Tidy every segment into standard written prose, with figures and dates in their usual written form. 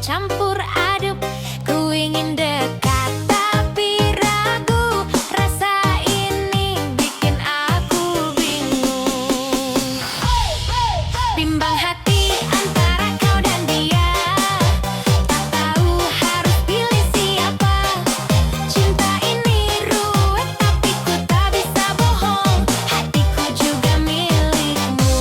campur aduk. Ku ingin dekat tapi ragu, rasa ini bikin aku bingung. Bimbang hati antara kau dan dia, tak tahu harus pilih siapa. Cinta ini ruwet tapi ku tak bisa bohong, hatiku juga milikmu.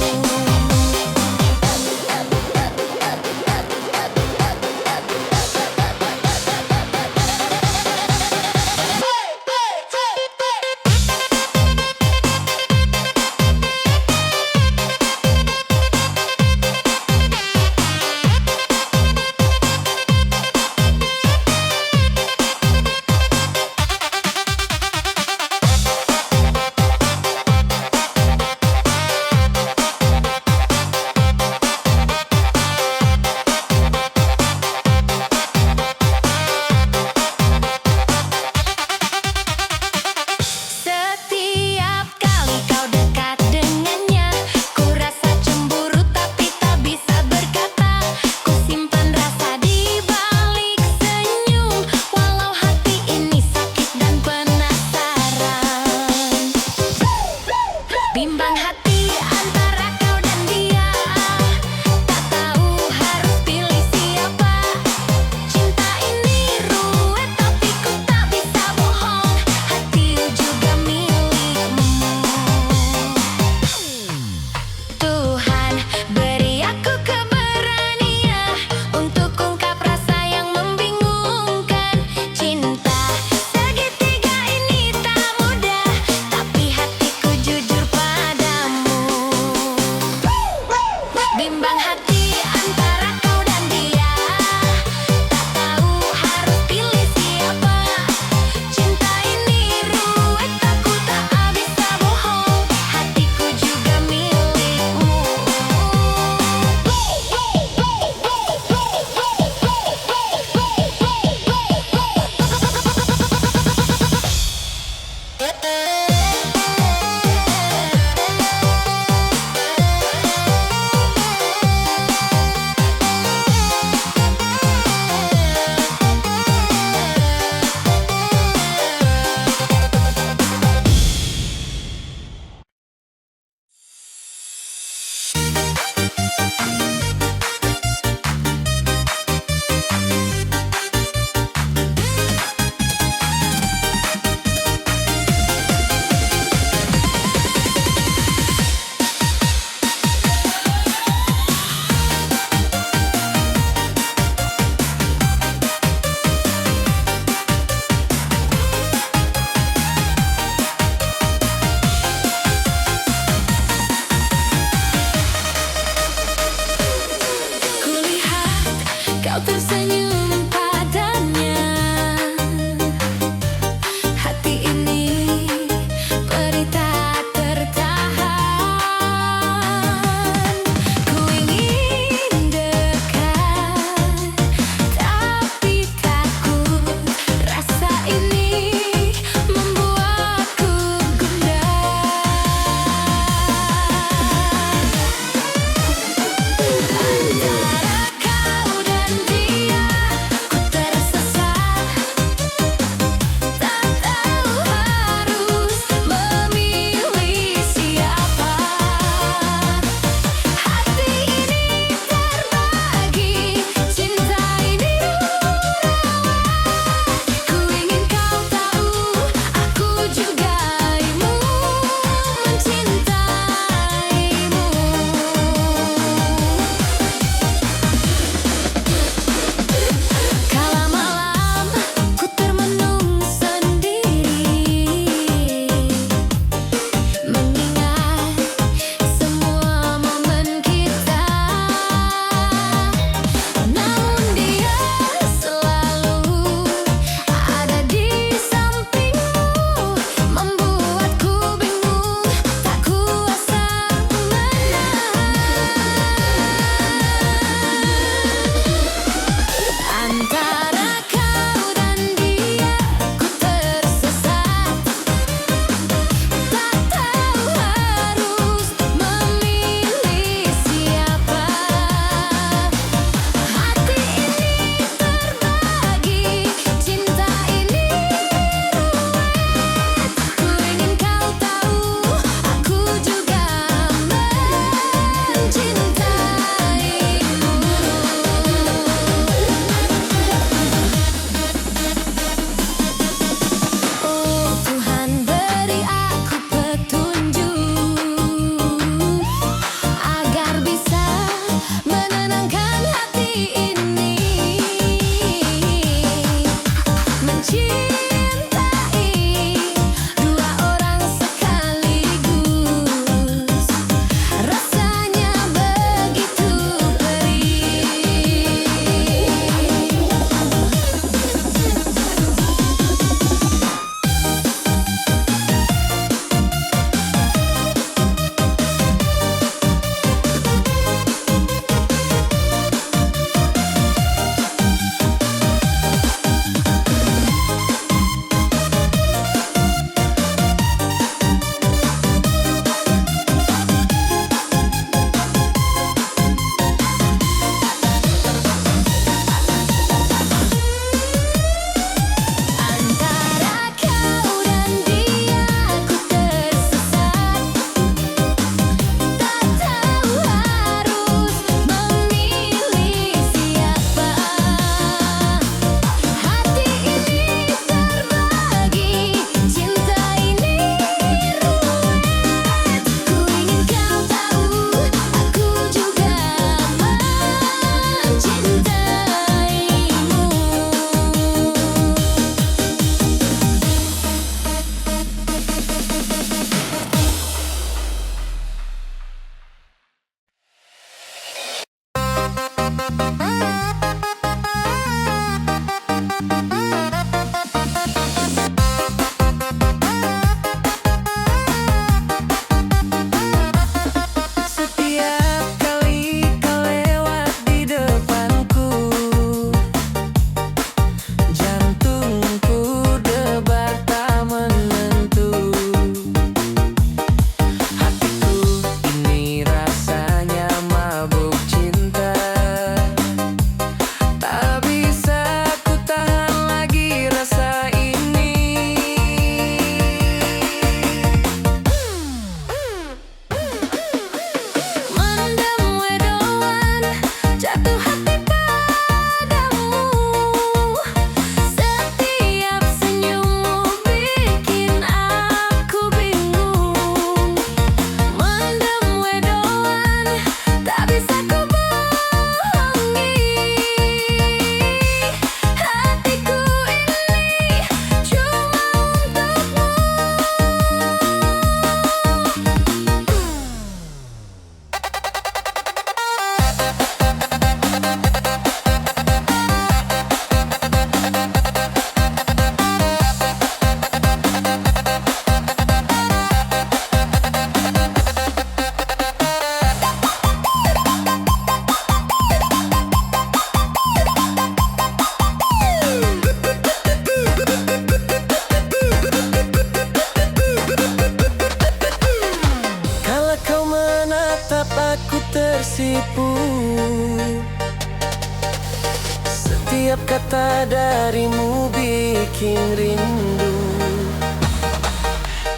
kata darimu bikin rindu.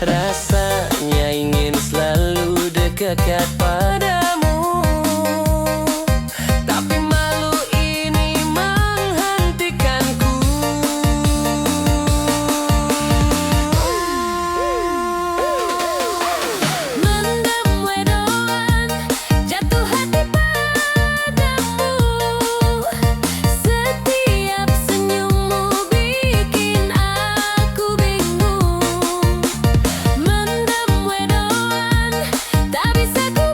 Rasanya ingin selalu dekat padamu, tapi malu ini menghentikanku. Mendem wedoan, jatuh hati padamu. Setiap senyummu bikin aku bingung. Mendem wedoan, tak bisa ku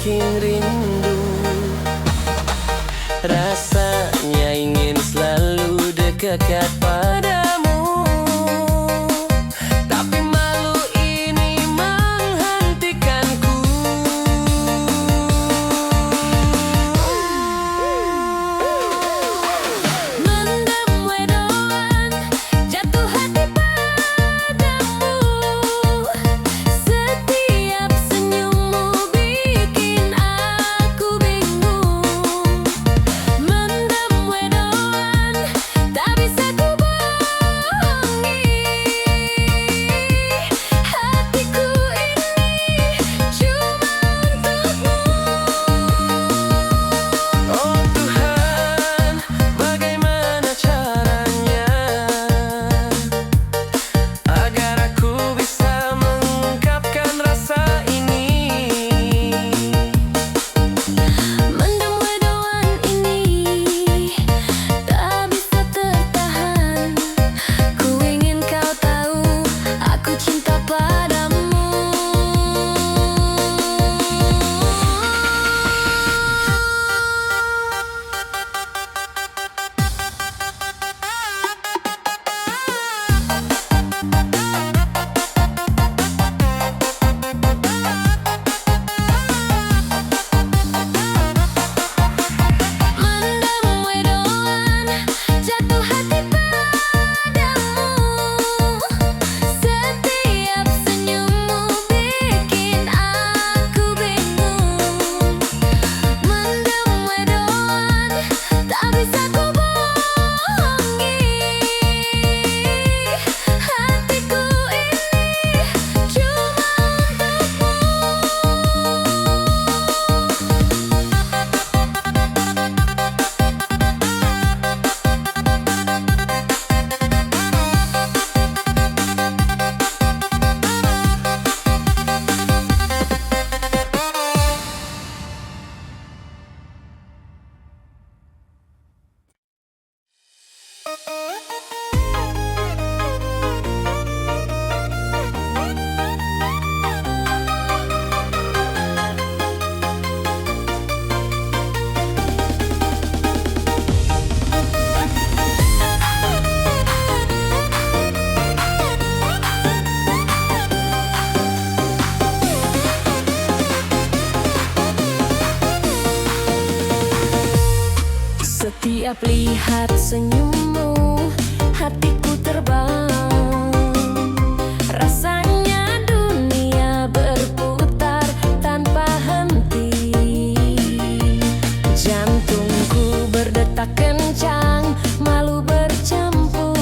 bikin rindu. Rasanya ingin selalu dekat padamu, tapi malu ini menghentikanku. Mendem wedoan, jatuh hati padamu. Setiap senyummu bikin aku bingung. Mendem wedoan, tak bisa ku bohongi. Hatiku ini cuma untukmu. Oh Tuhan, bagaimana caranya agar aku bisa mengungkapkan rasa ini? Mendem wedoan ini tak bisa tertahan. Ku ingin kau tahu aku cinta padamu. Mendem wedoan, jatuh hati padamu. Setiap senyummu bikin aku bingung. Mendem wedoan, tak bisa ku bohongi. Hatiku ini cuma setiap lihat senyummu, hatiku terbang. Rasanya dunia berputar tanpa henti. Jantungku berdetak kencang, malu bercampur.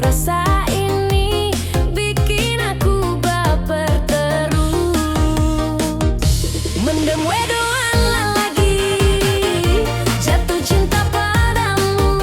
Rasa ini bikin aku baper terus. Mendem wedoan lagi, jatuh cinta padamu.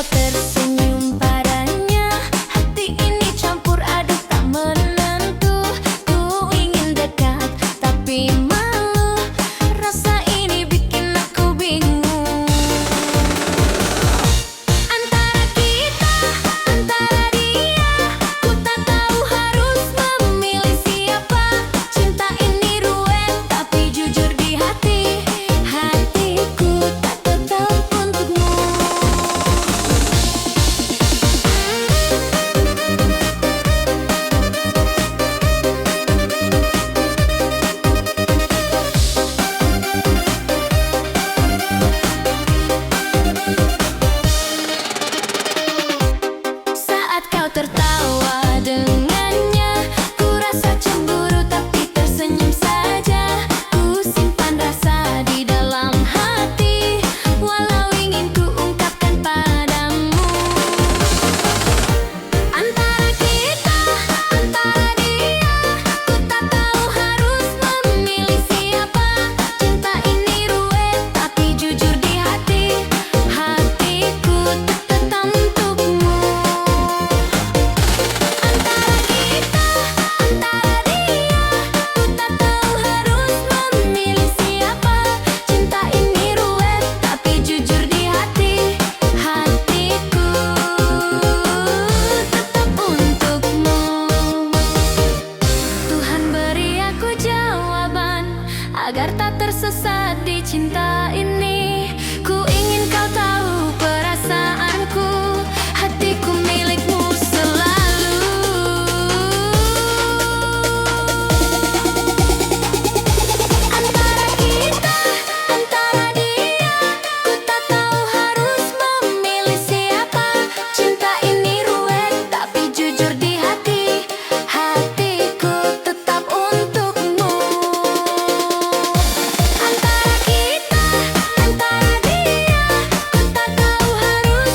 kau tersenyum padanya, hati ini campur aduk tak menentu. Ku ingin dekat tapi malu, rasa ini bikin aku bingung. Antara kita, antara dia, ku tak tahu harus memilih siapa. Cinta ini ruwet tapi jujur di hati, hatiku tak tetap untukmu. Saat kau tertawa dengannya, ku rasa cemburu tapi tersenyum saja. Ku simpan rasa di dalam hati, walau ingin ku ungkapkan padamu. Antara kita, antara dia, ku tak tahu harus memilih siapa. Cinta ini ruwet tapi jujur di hati, hatiku tetap untukmu. Antara kita, antara dia, ku tak tahu harus memilih siapa. Cinta ini ruwet tapi jujur di hati, hatiku tetap untukmu. Tuhan beri aku jawaban agar tak tersesat di cinta ini. Ku ingin kau tahu perasaanku, hatiku milikmu selalu. Antara kita, antara dia, ku tak tahu harus memilih siapa. Cinta ini ruwet tapi jujur di hati, hatiku tetap untukmu. Antara kita, antara dia, ku tak tahu harus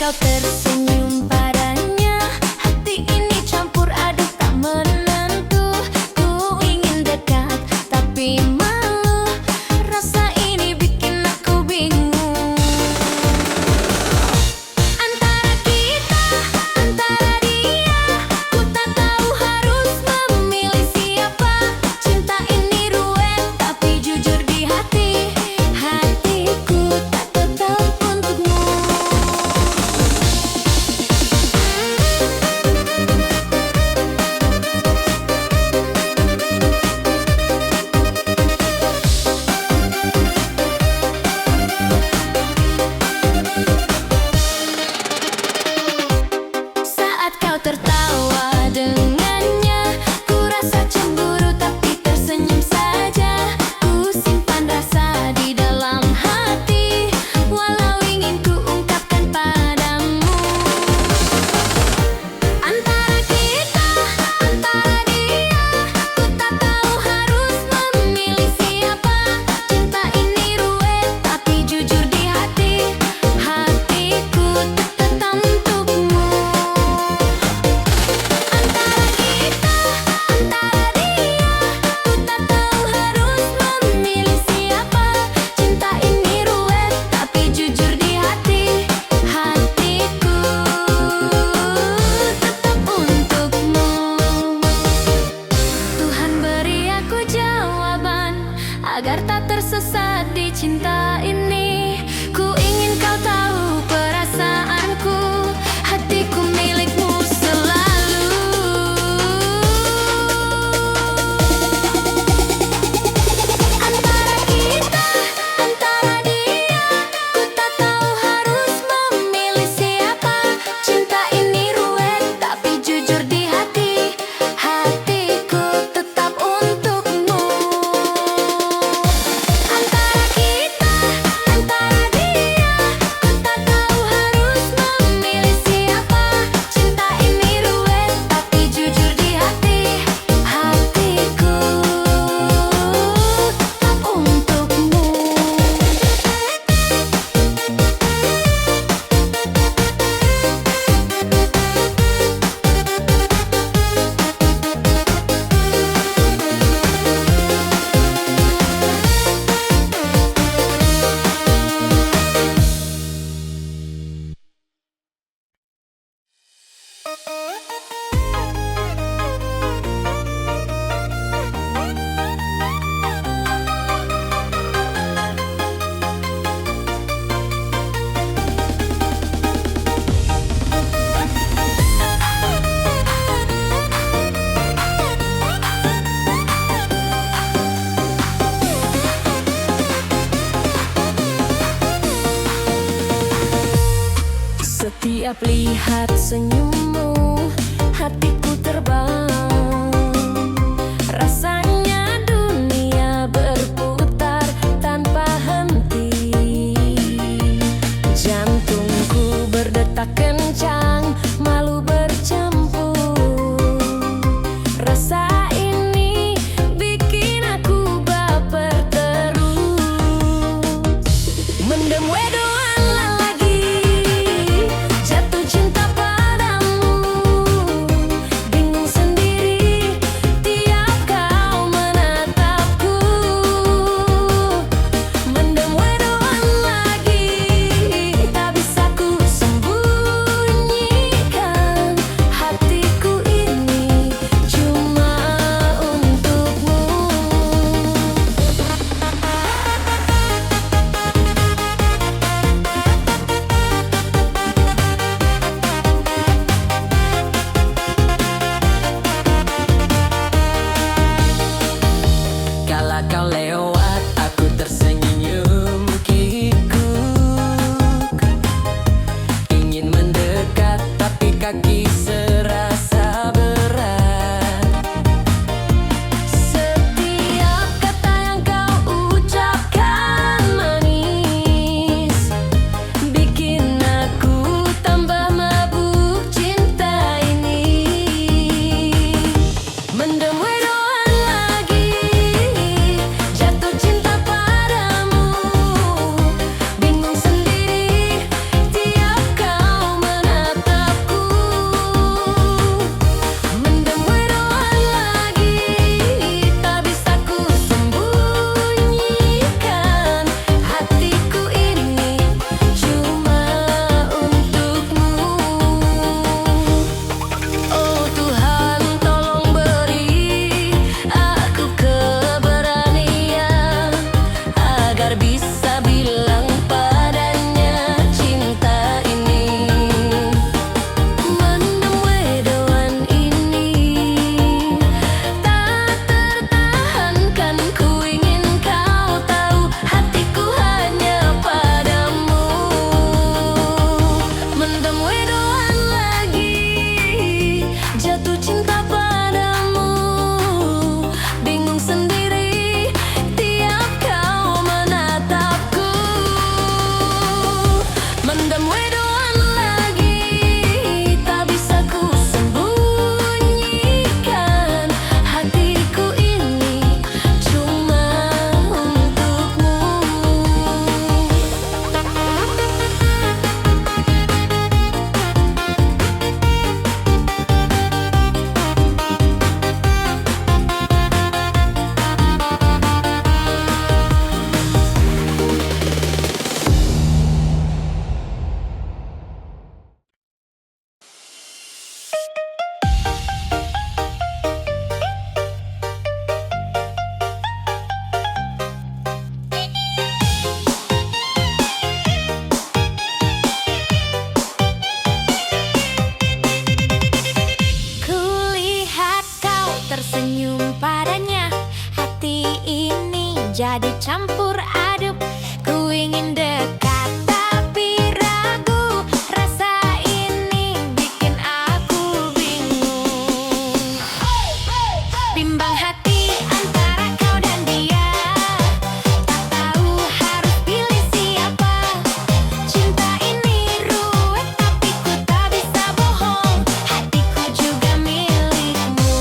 kau tersenyum padanya, hati ini campur aduk tak menentu. Ku ingin dekat tapi malu, rasa ini bikin aku bingung. Antara kita, antara dia, ku tak tahu harus memilih siapa. Cinta ini ruwet tapi jujur di hati, hatiku tak tetap untukmu. Saat kau tertawa dengannya, ku rasa cemburu tapi tersenyum saja. Ku simpan rasa di dalam hati, walau ingin ku ungkapkan padamu. Antara kita, antara dia, ku tak tahu harus memilih siapa. Cinta ini ruwet tapi jujur di hati, hatiku tetap untukmu. Antara kita, antara dia, ku tak tahu harus memilih siapa. Cinta ini ruwet tapi jujur di hati, hatiku tetap untukmu. Tuhan beri aku jawaban agar tak tersesat di cinta ini. Ku ingin kau tahu perasaanku, hatiku milikmu selalu. Antara kita, antara dia, ku tak tahu harus memilih siapa. Cinta ini ruwet tapi jujur di hati, hatiku tetap untukmu. Antara kita, antara dia, ku tak tahu harus memilih siapa. Cinta ini ruwet tapi jujur di hati, hatiku tetap untukmu. Setiap lihat senyummu, hatiku terbang. Rasanya dunia berputar tanpa henti. Jantungku berdetak kencang, malu bercampur. Rasa ini bikin aku baper terus. Mendem wedoan lagi, jatuh cinta padamu, bingung sendiri. sabar bisa bilang padanya cinta ini. Mendem wedoan ini tak tertahankan, ku ingin kau tahu hatiku hanya padamu. Mendem wedoan lagi, jatuh cinta padamu, bingung sendiri tiap kau menatapku. Mendem wedoan lagi, tak bisa ku sembunyikan, hatiku ini cuma untukmu. Kulihat kau tersenyum padanya, hati ini jadi campur aduk. Ku ingin dekat tapi ragu, rasa ini bikin aku bingung. Bimbang hati antara kau dan dia, tak tahu harus pilih siapa. Cinta ini ruwet tapi ku tak bisa bohong, hatiku juga milikmu.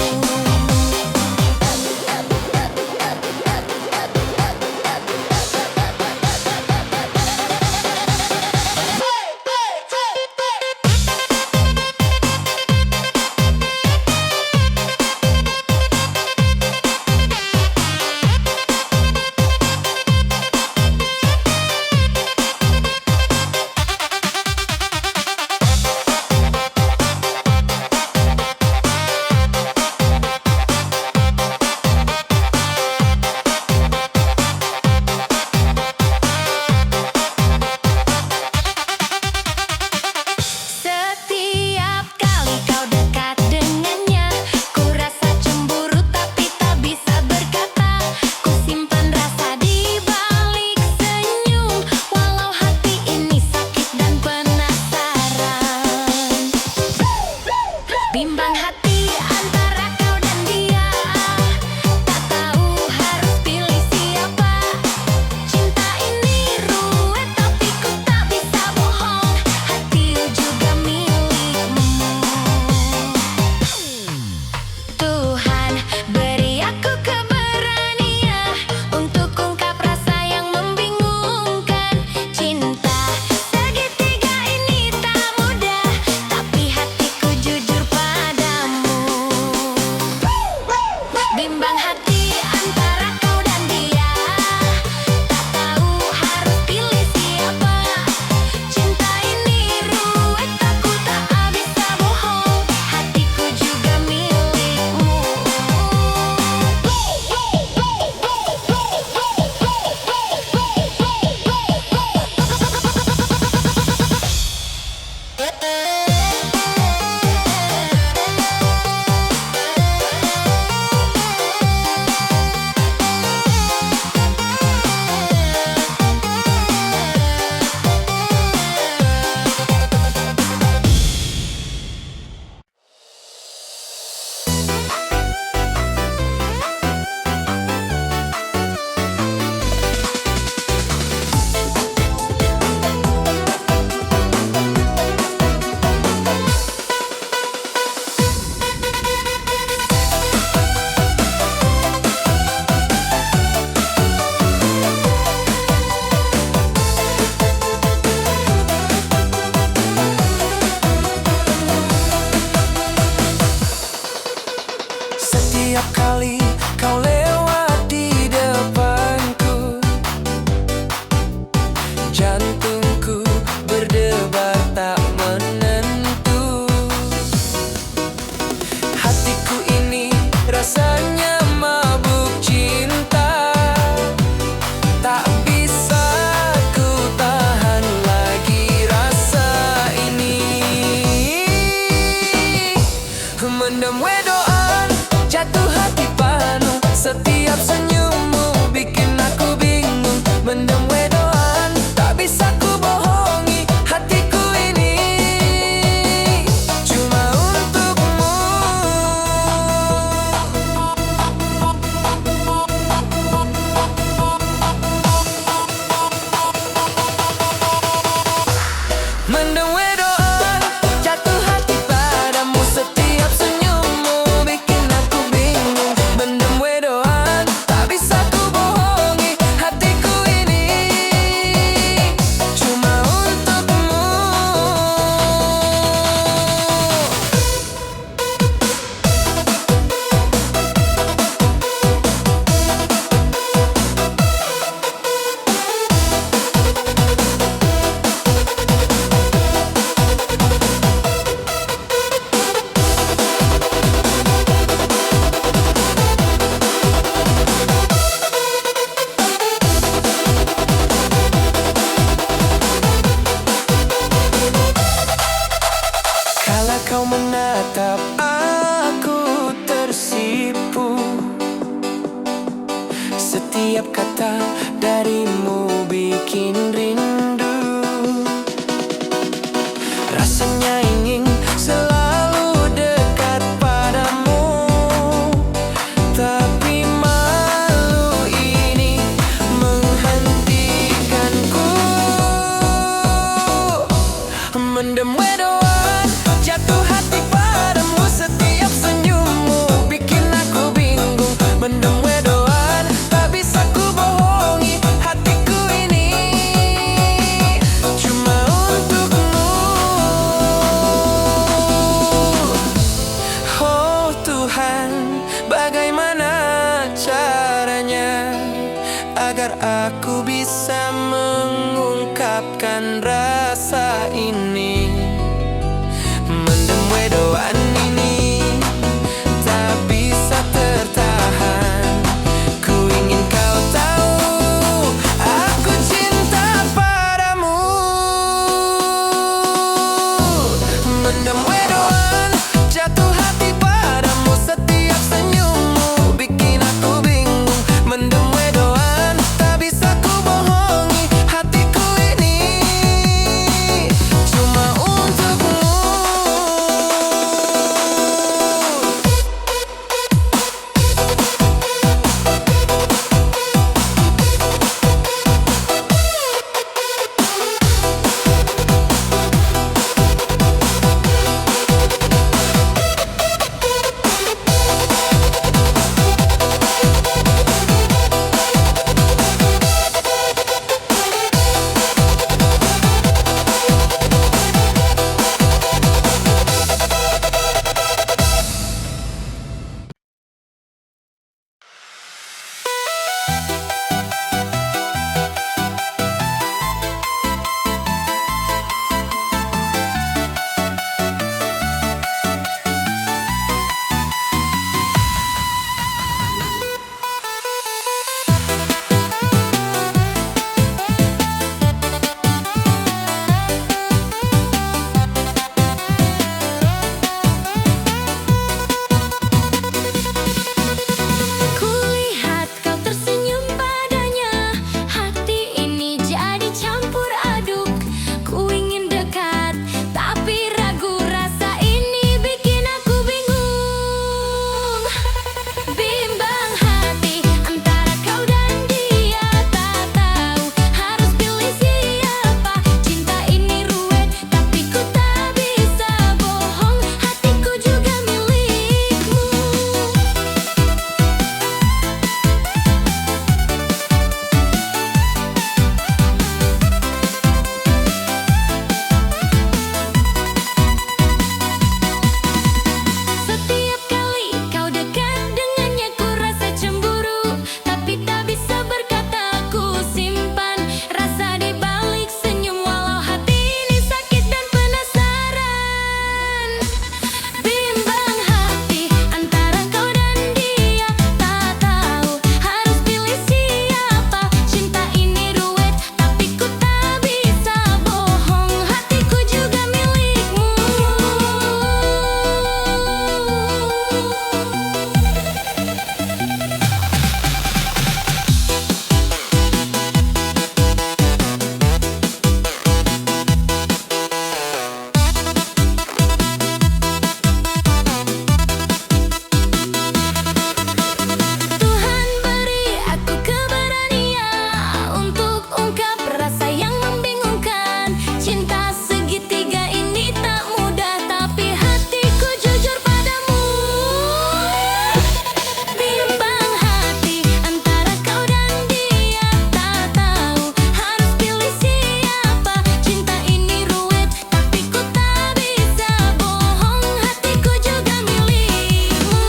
bisa mengungkapkan rasa ini. Mendem wedoan ini tak bisa tertahan. Ku ingin kau tahu aku cinta padamu. Mendem wedoan, jatuh hati padamu. Setiap senyummu bikin aku bingung. Mendem wedoan, tak bisa ku bohongi hatiku ini cuma untukmu. Kulihat kau tersenyum padanya, hati ini jadi campur aduk. Ku ingin dekat, tapi ragu. Rasa ini bikin aku bingung. Bimbang hati antara kau dan dia, tak tahu harus pilih siapa. Cinta ini ruwet, tapi ku tak bisa bohong. Hatiku juga milikmu. Setiap kali kau dekat dengannya ku rasa cemburu, tapi tak bisa berkata. Ku simpan rasa di balik senyum, walau hati ini sakit dan penasaran. Bimbang hati antara kau dan dia, tak tahu harus pilih siapa. Cinta ini ruwet, tapi ku tak bisa bohong. Hatiku juga milikmu. Tuhan beri aku keberanian untuk ungkap rasa yang membingungkan. Cinta segitiga ini tak mudah, tapi hatiku jujur padamu. Bimbang hati antara kau dan dia, tak tahu harus pilih siapa. Cinta ini ruwet, tapi ku tak bisa bohong. Hatiku juga milikmu.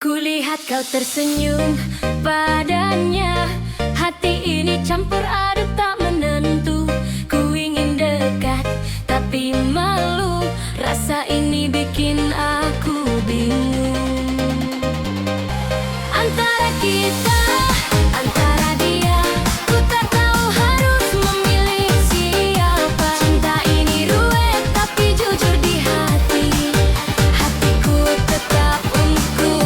Kulihat kau tersenyum padanya, hati ini campur aduk tak menentu. Ku ingin dekat, tapi malu. Rasa ini bikin aku bingung. Antara kita, antara dia, ku tak tahu harus memilih siapa. Cinta ini ruwet, tapi jujur di hati, hatiku tetap untukmu.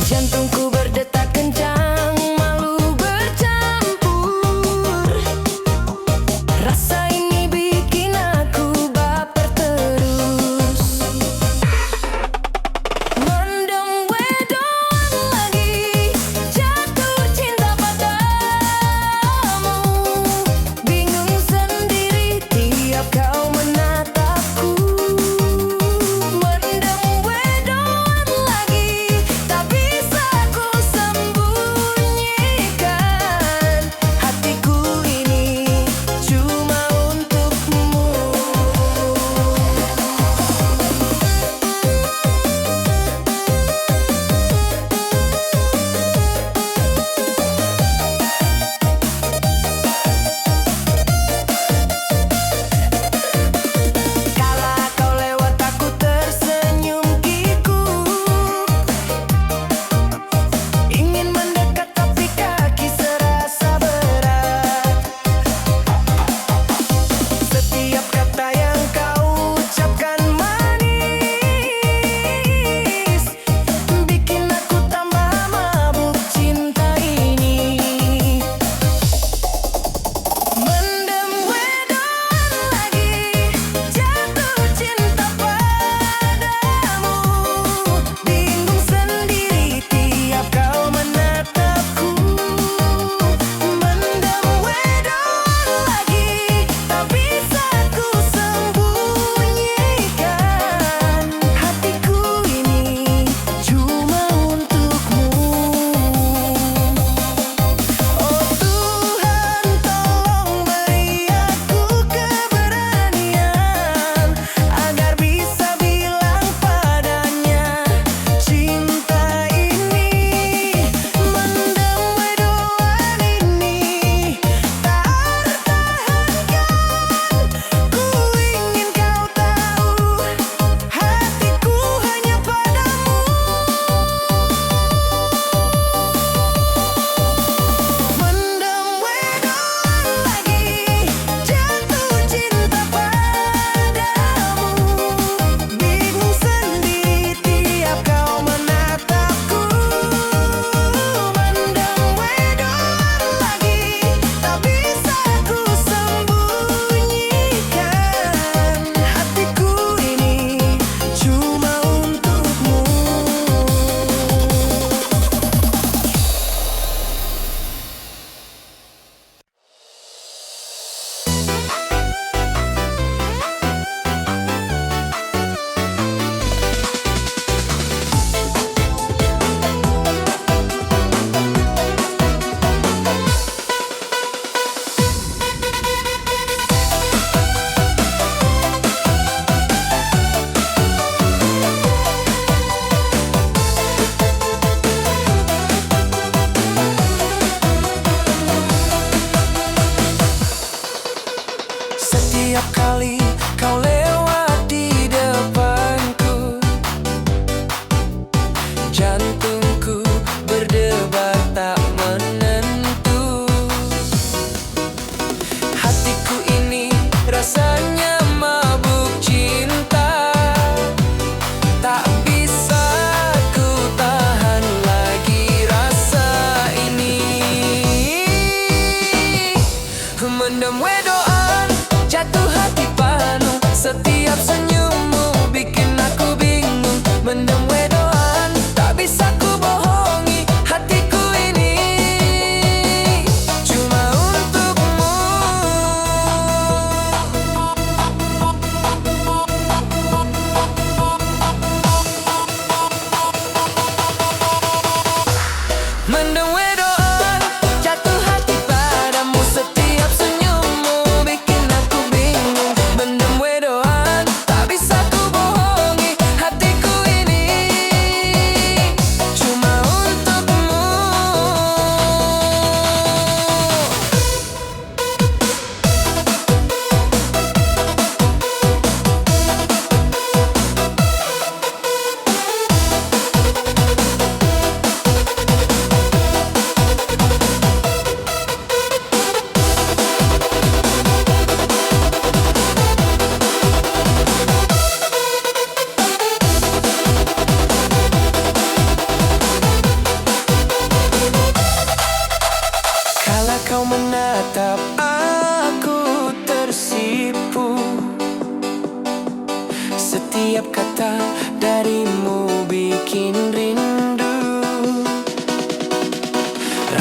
Jantungku berdetak kencang, malu bercampur. Rasa ini bikin aku baper terus. Mendem wedoan lagi, jatuh cinta padamu. Bingung sendiri tiap kau menatapku. Mendem wedoan lagi, tak bisa ku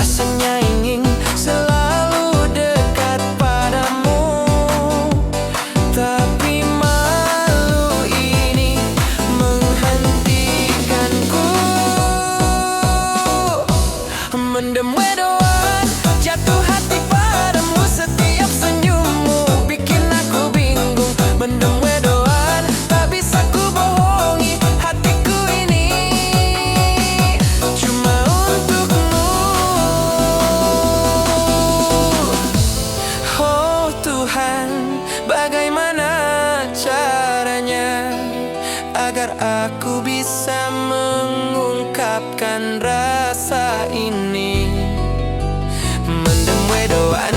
Rasanya ingin selalu dekat padamu, tapi malu ini menghentikanku. Mendem wedoan, jatuh hati padamu. Setiap senyummu bikin aku bingung. Mendem wedoan, tak bisa ku bohongi hatiku ini cuma untukmu. Oh Tuhan, bagaimana caranya agar aku bisa mengungkapkan rasa ini? Mendem wedoan